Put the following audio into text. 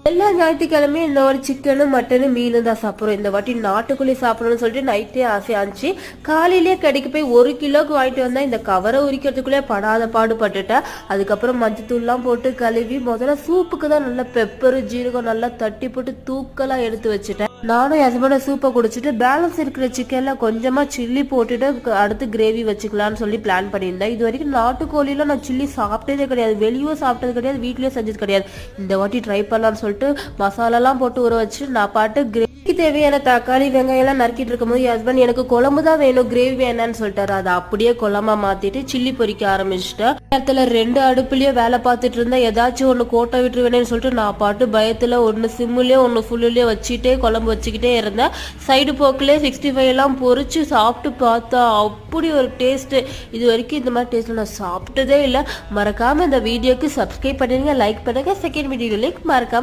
எல்லா ஞாயிற்றுக்கிழமையும் இந்த ஒரு சிக்கனு மட்டனு மீன் தான் சாப்பிட்றோம். இந்த வாட்டி நாட்டுக்கோழி சாப்பிடணும்னு சொல்லிட்டு நைட்டே ஆசையாச்சு. காலையிலேயே கடைக்கு போய் 1 கிலோக்கு வாங்கிட்டு வந்தா இந்த கவரை உரிக்கிறதுக்குள்ளே படாத பாடுபட்டுட்டேன். அதுக்கப்புறம் மஞ்சத்தூள்லாம் போட்டு கழுவி முதல்ல சூப்புக்கு தான் நல்லா பெப்பரு ஜீரகம் நல்லா தட்டி போட்டு தூக்கெல்லாம் எடுத்து வச்சுட்டேன். நானும் ஹஸ்பண்ட சூப்பை குடிச்சிட்டு பேலன்ஸ் இருக்கிற சிக்கன்ல கொஞ்சமா சில்லி போட்டுட்டு அடுத்து கிரேவி வச்சுக்கலாம்னு சொல்லி பிளான் பண்ணியிருந்தேன். இது வரைக்கும் நாட்டுக்கோழில நான் சில்லி சாப்பிட்டதே கிடையாது, வெளியும் சாப்பிட்டது கிடையாது, வீட்லயும் செஞ்சது கிடையாது. இந்த வாட்டி ட்ரை பண்ணலாம்னு சொல்லிட்டு மசாலாலாம் போட்டு ஊற வச்சு நான் பாட்டு கிரேவிக்கு தேவையான தக்காளி வெங்காயம் எல்லாம் நறுக்கிட்டு இருக்கும் போது ஹஸ்பண்ட் எனக்கு குழம்பு தான் வேணும் கிரேவி வேணான்னு சொல்லிட்டாரு. அதை அப்படியே குழம்பா மாத்திட்டு சில்லி பொரிக்க ஆரம்பிச்சுட்டேன். நேரத்துல 2 அடுப்புலயே வேலை பார்த்துட்டு இருந்தா ஏதாச்சும் ஒண்ணு கோட்டை விட்டுருவேனேன்னு சொல்லிட்டு நான் பாட்டு பயத்துல ஒன்னு சிம்முலயே ஒன்னு ஃபுல்லுலயே வச்சுட்டே குழம்பு வச்சுக்கிட்டே இருந்தேன். சைடு போக்கிலே 65 எல்லாம் பொரிச்சு சாப்பிட்டு பார்த்தா அப்படி ஒரு டேஸ்ட். இது வரைக்கும் இந்த மாதிரி டேஸ்ட்ல நான் சாப்பிட்டதே இல்லை. மறக்காம இந்த வீடியோக்கு சப்ஸ்கிரைப் பண்ணுங்க, லைக் பண்ணுங்க. செகண்ட் வீடியோ லிங்க் மறக்காம